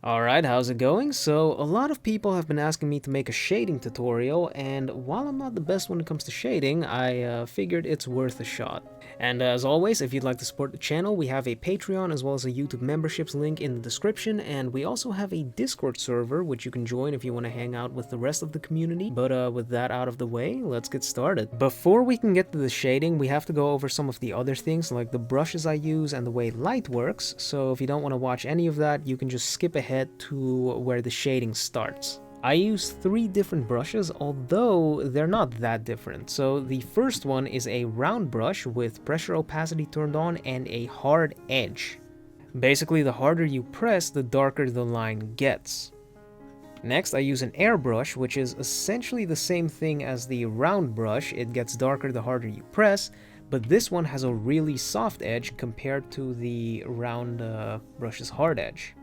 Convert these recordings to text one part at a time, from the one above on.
Alright, how's it going? So, a lot of people have been asking me to make a shading tutorial, and while I'm not the best when it comes to shading, I figured it's worth a shot. And as always, if you'd like to support the channel, we have a Patreon as well as a YouTube memberships link in the description, and we also have a Discord server which you can join if you want to hang out with the rest of the community. But with that out of the way, let's get started. Before we can get to the shading, we have to go over some of the other things like the brushes I use and the way light works, so if you don't want to watch any of that, you can just skip ahead to where the shading starts. I use 3 different brushes, although they're not that different. So the first one is a round brush with pressure opacity turned on and a hard edge. Basically, the harder you press, the darker the line gets. Next, I use an airbrush, which is essentially the same thing as the round brush. It gets darker the harder you press, but this one has a really soft edge compared to the round brush's hard edge.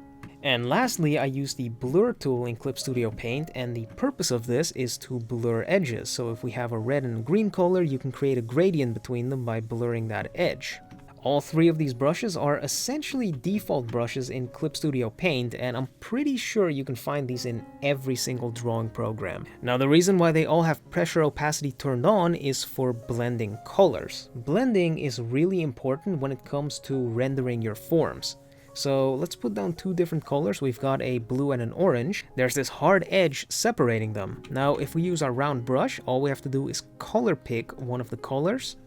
And lastly, I use the blur tool in Clip Studio Paint, and the purpose of this is to blur edges. So if we have a red and a green color, you can create a gradient between them by blurring that edge. All 3 of these brushes are essentially default brushes in Clip Studio Paint, and I'm pretty sure you can find these in every single drawing program. Now, the reason why they all have pressure opacity turned on is for blending colors. Blending is really important when it comes to rendering your forms. So let's put down 2 different colors. We've got a blue and an orange. There's this hard edge separating them. Now, if we use our round brush, all we have to do is color pick one of the colors,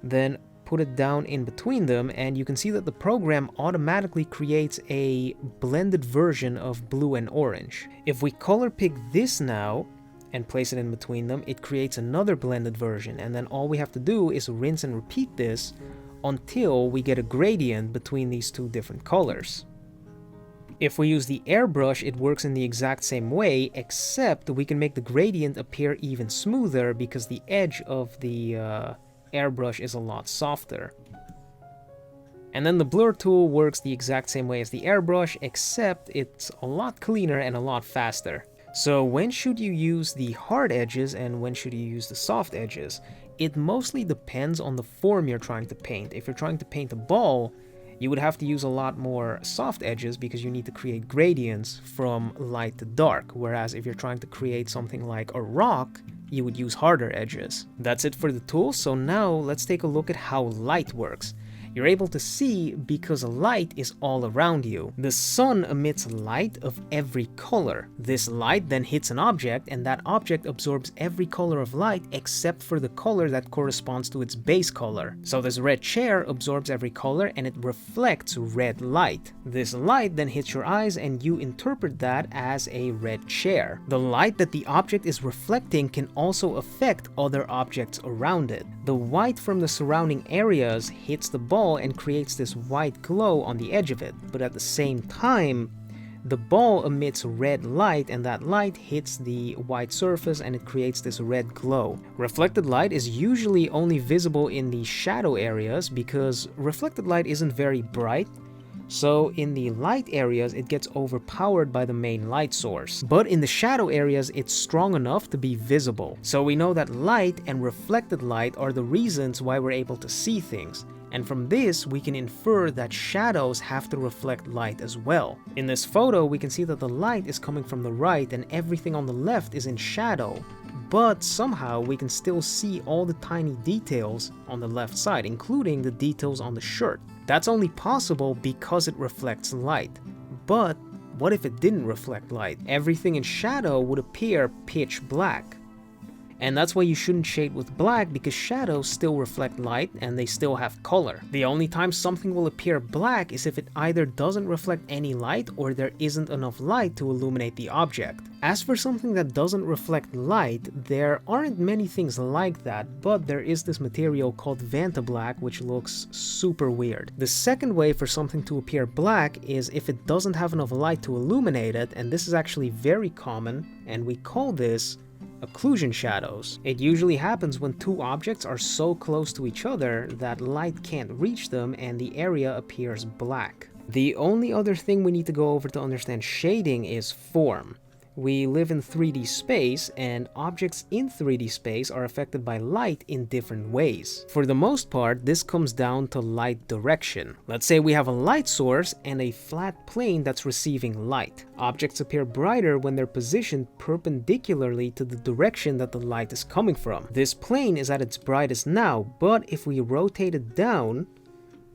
then put it down in between them, and you can see that the program automatically creates a blended version of blue and orange. If we color pick this now and place it in between them, it creates another blended version, and then all we have to do is rinse and repeat this until we get a gradient between these 2 different colors. If we use the airbrush, it works in the exact same way, except we can make the gradient appear even smoother because the edge of the airbrush is a lot softer. And then the blur tool works the exact same way as the airbrush, except it's a lot cleaner and a lot faster. So when should you use the hard edges and when should you use the soft edges? It mostly depends on the form you're trying to paint. If you're trying to paint a ball, you would have to use a lot more soft edges because you need to create gradients from light to dark, whereas if you're trying to create something like a rock, you would use harder edges. That's it for the tools, so now let's take a look at how light works. You're able to see because light is all around you. The sun emits light of every color. This light then hits an object, and that object absorbs every color of light except for the color that corresponds to its base color. So this red chair absorbs every color and it reflects red light. This light then hits your eyes and you interpret that as a red chair. The light that the object is reflecting can also affect other objects around it. The white from the surrounding areas hits the ball and creates this white glow on the edge of it, but at the same time, the ball emits red light and that light hits the white surface and it creates this red glow. Reflected light is usually only visible in the shadow areas because reflected light isn't very bright. So in the light areas, it gets overpowered by the main light source. But in the shadow areas, it's strong enough to be visible. So we know that light and reflected light are the reasons why we're able to see things. And from this, we can infer that shadows have to reflect light as well. In this photo, we can see that the light is coming from the right and everything on the left is in shadow. But somehow we can still see all the tiny details on the left side, including the details on the shirt. That's only possible because it reflects light. But what if it didn't reflect light? Everything in shadow would appear pitch black. And that's why you shouldn't shade with black, because shadows still reflect light and they still have color. The only time something will appear black is if it either doesn't reflect any light or there isn't enough light to illuminate the object. As for something that doesn't reflect light, there aren't many things like that, but there is this material called Vantablack which looks super weird. The second way for something to appear black is if it doesn't have enough light to illuminate it, and this is actually very common, and we call this occlusion shadows. It usually happens when 2 objects are so close to each other that light can't reach them and the area appears black. The only other thing we need to go over to understand shading is form. We live in 3D space, and objects in 3D space are affected by light in different ways. For the most part, this comes down to light direction. Let's say we have a light source and a flat plane that's receiving light. Objects appear brighter when they're positioned perpendicularly to the direction that the light is coming from. This plane is at its brightest now, but if we rotate it down,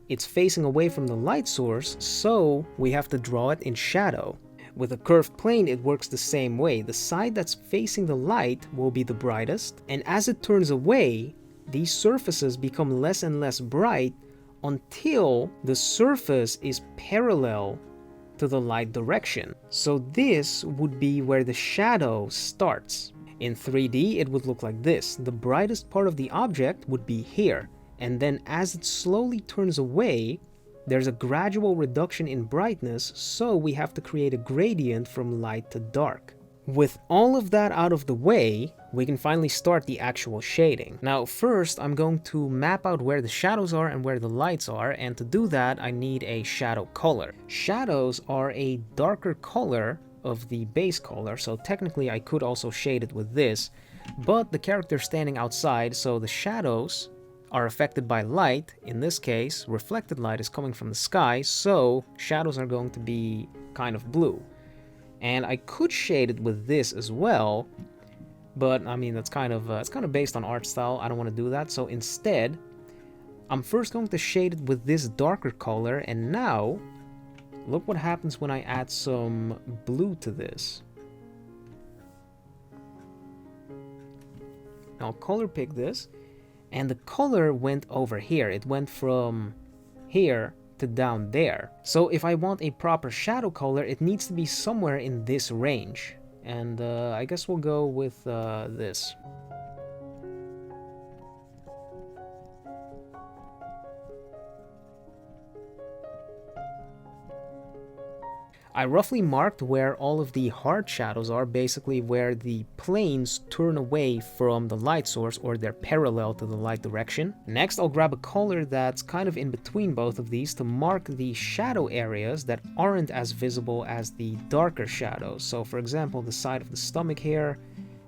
it's facing away from the light source, so we have to draw it in shadow. With a curved plane, it works the same way. The side that's facing the light will be the brightest, and as it turns away, these surfaces become less and less bright until the surface is parallel to the light direction. So this would be where the shadow starts. In 3D, it would look like this. The brightest part of the object would be here, and then as it slowly turns away, there's a gradual reduction in brightness, so we have to create a gradient from light to dark. With all of that out of the way, we can finally start the actual shading. Now first, I'm going to map out where the shadows are and where the lights are, and to do that, I need a shadow color. Shadows are a darker color of the base color, so technically I could also shade it with this, but the character's standing outside, so the shadows are affected by light. In this case, reflected light is coming from the sky, so shadows are going to be kind of blue. And I could shade it with this as well, but I mean that's kind of based on art style. I don't want to do that, so instead, I'm first going to shade it with this darker color, and now look what happens when I add some blue to this. Now I'll color pick this. And the color went over here. It went from here to down there. So if I want a proper shadow color, it needs to be somewhere in this range. And I guess we'll go with this. I roughly marked where all of the hard shadows are, basically where the planes turn away from the light source or they're parallel to the light direction. Next, I'll grab a color that's kind of in between both of these to mark the shadow areas that aren't as visible as the darker shadows. So for example, the side of the stomach here,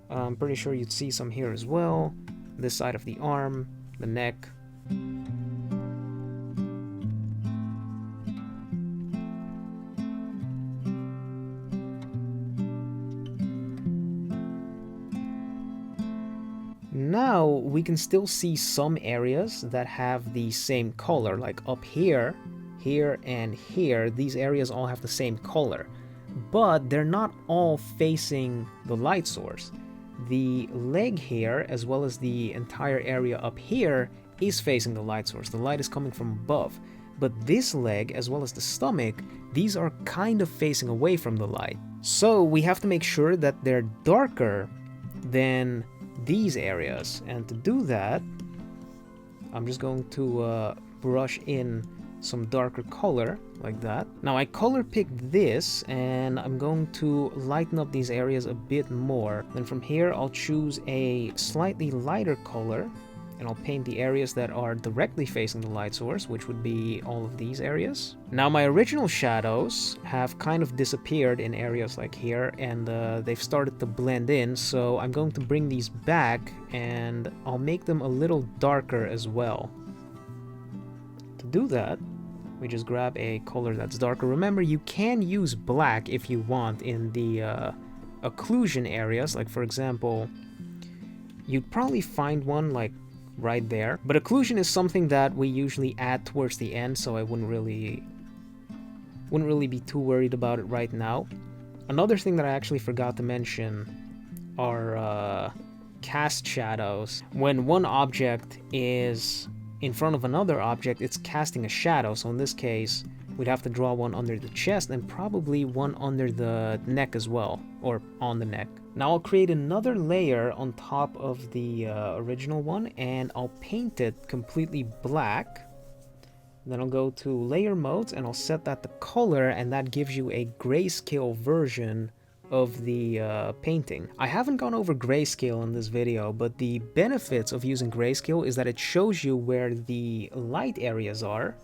I'm pretty sure you'd see some here as well. This side of the arm, the neck. Now we can still see some areas that have the same color, like up here, here, and here. These areas all have the same color, but they're not all facing the light source. The leg here, as well as the entire area up here, is facing the light source. The light is coming from above. But this leg, as well as the stomach, these are kind of facing away from the light. So we have to make sure that they're darker than these areas, and to do that I'm just going to brush in some darker color like that. Now I color picked this and I'm going to lighten up these areas a bit more. Then from here I'll choose a slightly lighter color and I'll paint the areas that are directly facing the light source, which would be all of these areas. Now my original shadows have kind of disappeared in areas like here, and they've started to blend in, so I'm going to bring these back and I'll make them a little darker as well. To do that, we just grab a color that's darker. Remember, you can use black if you want in the occlusion areas, like for example, you'd probably find one like right there, but occlusion is something that we usually add towards the end, so I wouldn't really be too worried about it right now. Another thing that I actually forgot to mention are cast shadows. When one object is in front of another object, it's casting a shadow, so in this case we'd have to draw one under the chest and probably one under the neck as well, or on the neck. Now I'll create another layer on top of the original one and I'll paint it completely black. Then I'll go to layer modes and I'll set that to color, and that gives you a grayscale version of the painting. I haven't gone over grayscale in this video, but the benefits of using grayscale is that it shows you where the light areas are,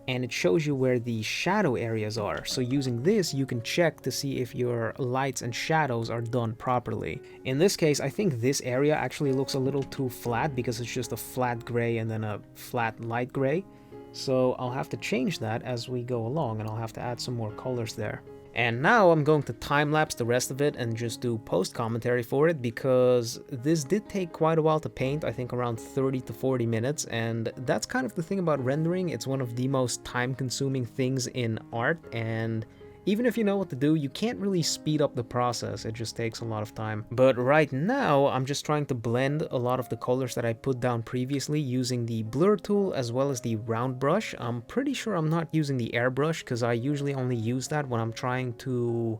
and it shows you where the shadow areas are. So using this, you can check to see if your lights and shadows are done properly. In this case, I think this area actually looks a little too flat because it's just a flat gray and then a flat light gray. So I'll have to change that as we go along, and I'll have to add some more colors there. And now I'm going to time-lapse the rest of it and just do post-commentary for it, because this did take quite a while to paint, I think around 30 to 40 minutes, and that's kind of the thing about rendering. It's one of the most time-consuming things in art, and even if you know what to do, you can't really speed up the process. It just takes a lot of time. But right now, I'm just trying to blend a lot of the colors that I put down previously using the blur tool as well as the round brush. I'm pretty sure I'm not using the airbrush because I usually only use that when I'm trying to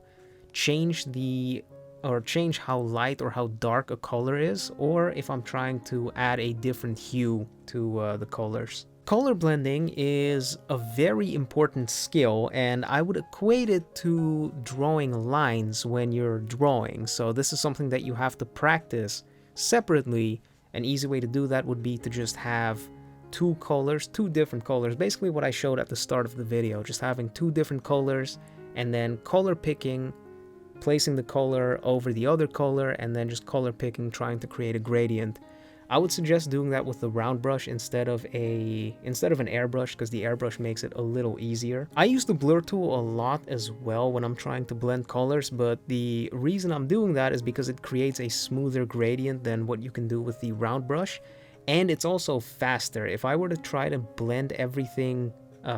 change how light or how dark a color is, or if I'm trying to add a different hue to the colors. Color blending is a very important skill, and I would equate it to drawing lines when you're drawing. So this is something that you have to practice separately. An easy way to do that would be to just have two different colors, basically what I showed at the start of the video, just having two different colors and then color picking, placing the color over the other color, and then just color picking, trying to create a gradient. I would suggest doing that with the round brush instead of an airbrush, because the airbrush makes it a little easier. I use the blur tool a lot as well when I'm trying to blend colors, but the reason I'm doing that is because it creates a smoother gradient than what you can do with the round brush, and it's also faster. If I were to try to blend everything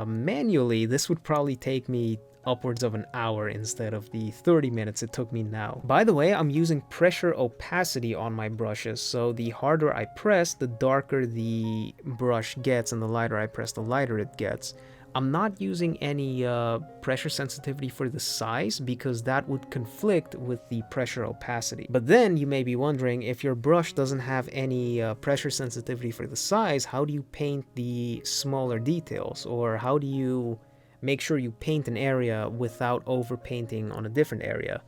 manually, this would probably take me upwards of an hour instead of the 30 minutes it took me now. By the way, I'm using pressure opacity on my brushes, so the harder I press, the darker the brush gets, and the lighter I press, the lighter it gets. I'm not using any pressure sensitivity for the size because that would conflict with the pressure opacity. But then you may be wondering, if your brush doesn't have any pressure sensitivity for the size, how do you paint the smaller details, or how do you make sure you paint an area without overpainting on a different area?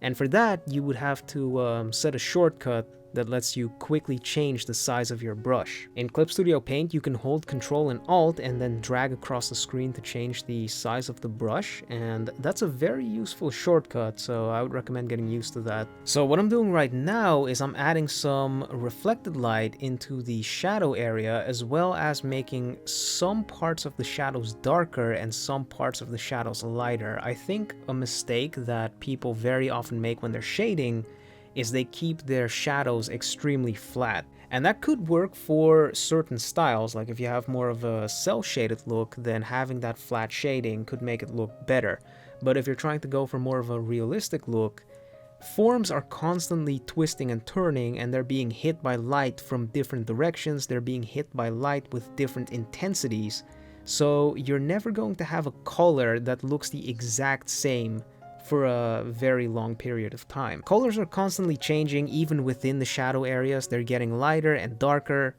And for that, you would have to set a shortcut that lets you quickly change the size of your brush. In Clip Studio Paint, you can hold Ctrl and Alt and then drag across the screen to change the size of the brush, and that's a very useful shortcut, so I would recommend getting used to that. So what I'm doing right now is I'm adding some reflected light into the shadow area, as well as making some parts of the shadows darker and some parts of the shadows lighter. I think a mistake that people very often make when they're shading is they keep their shadows extremely flat. And that could work for certain styles, like if you have more of a cel-shaded look, then having that flat shading could make it look better. But if you're trying to go for more of a realistic look, forms are constantly twisting and turning, and they're being hit by light from different directions, they're being hit by light with different intensities. So you're never going to have a color that looks the exact same for a very long period of time. Colors are constantly changing even within the shadow areas. They're getting lighter and darker.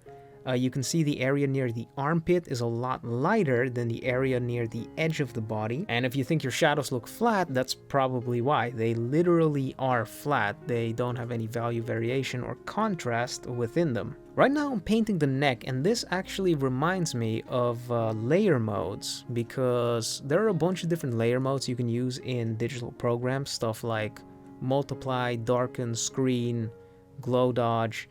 You can see the area near the armpit is a lot lighter than the area near the edge of the body. And if you think your shadows look flat, that's probably why. They literally are flat. They don't have any value variation or contrast within them. Right now I'm painting the neck, and this actually reminds me of layer modes, because there are a bunch of different layer modes you can use in digital programs, stuff like multiply, darken, screen, glow dodge.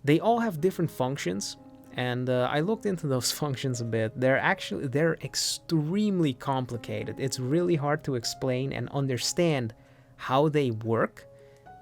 They all have different functions, and I looked into those functions a bit. They're extremely complicated. It's really hard to explain and understand how they work.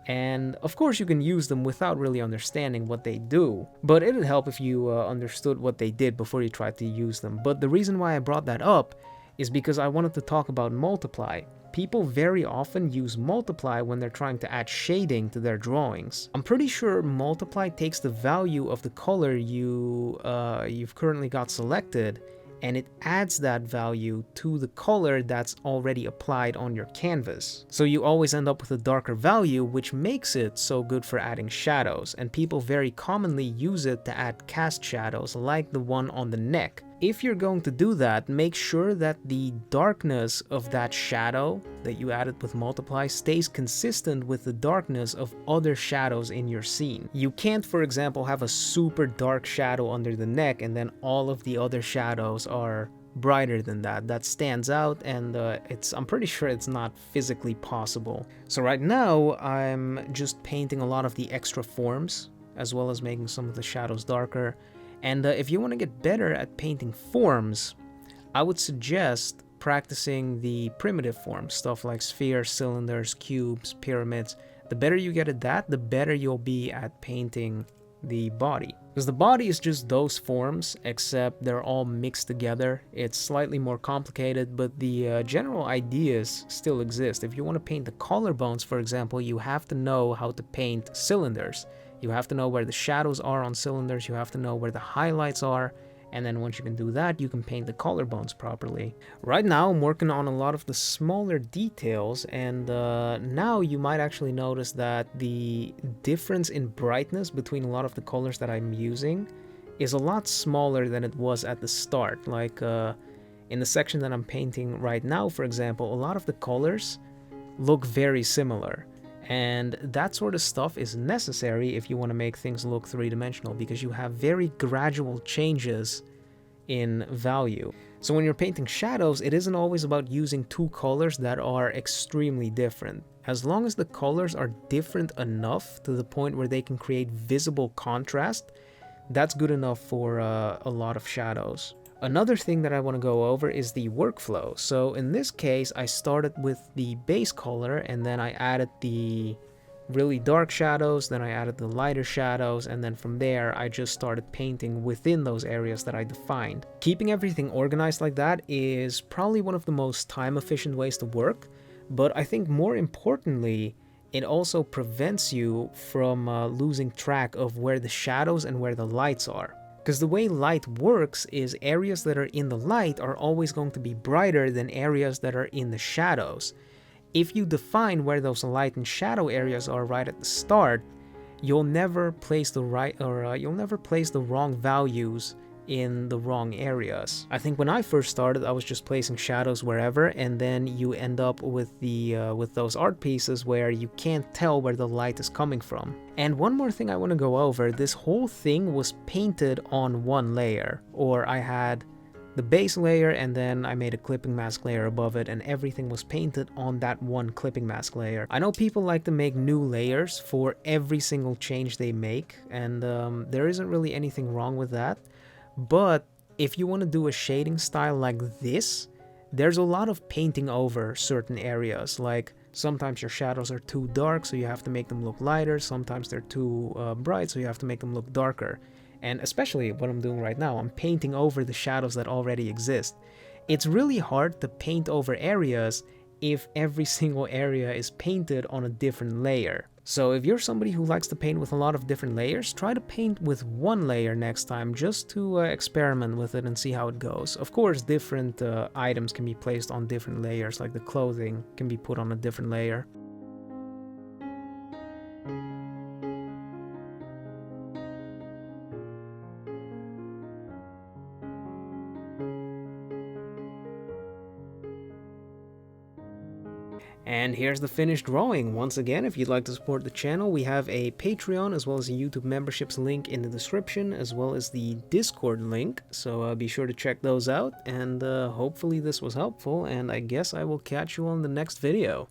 And of course you can use them without really understanding what they do, but it'd help if you understood what they did before you tried to use them. But the reason why I brought that up is because I wanted to talk about multiply. People very often use multiply when they're trying to add shading to their drawings. I'm pretty sure multiply takes the value of the color you've currently got selected, and it adds that value to the color that's already applied on your canvas. So you always end up with a darker value, which makes it so good for adding shadows, and people very commonly use it to add cast shadows like the one on the neck. If you're going to do that, make sure that the darkness of that shadow that you added with multiply stays consistent with the darkness of other shadows in your scene. You can't, for example, have a super dark shadow under the neck and then all of the other shadows are brighter than that, that stands out, and I'm pretty sure it's not physically possible. So right now I'm just painting a lot of the extra forms, as well as making some of the shadows darker. And if you want to get better at painting forms, I would suggest practicing the primitive forms, stuff like spheres, cylinders, cubes, pyramids. The better you get at that, the better you'll be at painting the body. Because the body is just those forms, except they're all mixed together. It's slightly more complicated, but the general ideas still exist. If you want to paint the collarbones, for example, you have to know how to paint cylinders. You have to know where the shadows are on cylinders, you have to know where the highlights are, and then once you can do that, you can paint the collarbones properly. Right now, I'm working on a lot of the smaller details, and now you might actually notice that the difference in brightness between a lot of the colors that I'm using is a lot smaller than it was at the start. Like in the section that I'm painting right now, for example, a lot of the colors look very similar. And that sort of stuff is necessary if you want to make things look three-dimensional, because you have very gradual changes in value. So when you're painting shadows, it isn't always about using two colors that are extremely different. As long as the colors are different enough to the point where they can create visible contrast, that's good enough for a lot of shadows. Another thing that I want to go over is the workflow. So in this case, I started with the base color, and then I added the really dark shadows, then I added the lighter shadows, and then from there I just started painting within those areas that I defined. Keeping everything organized like that is probably one of the most time efficient ways to work, but I think more importantly, it also prevents you from losing track of where the shadows and where the lights are. Because the way light works is areas that are in the light are always going to be brighter than areas that are in the shadows. If you define where those light and shadow areas are right at the start, you'll never place the wrong values in the wrong areas. I think when I first started, I was just placing shadows wherever, and then you end up with with those art pieces where you can't tell where the light is coming from. And one more thing I want to go over, this whole thing was painted on one layer, or I had the base layer and then I made a clipping mask layer above it, and everything was painted on that one clipping mask layer. I know people like to make new layers for every single change they make, and there isn't really anything wrong with that. But if you want to do a shading style like this, there's a lot of painting over certain areas. Like sometimes your shadows are too dark, so you have to make them look lighter. Sometimes they're too bright, so you have to make them look darker. And especially what I'm doing right now, I'm painting over the shadows that already exist. It's really hard to paint over areas if every single area is painted on a different layer. So if you're somebody who likes to paint with a lot of different layers, try to paint with one layer next time, just to experiment with it and see how it goes. Of course, different items can be placed on different layers, like the clothing can be put on a different layer. And here's the finished drawing. Once again, if you'd like to support the channel, we have a Patreon as well as a YouTube memberships link in the description, as well as the Discord link, so be sure to check those out, and hopefully this was helpful, and I guess I will catch you on the next video.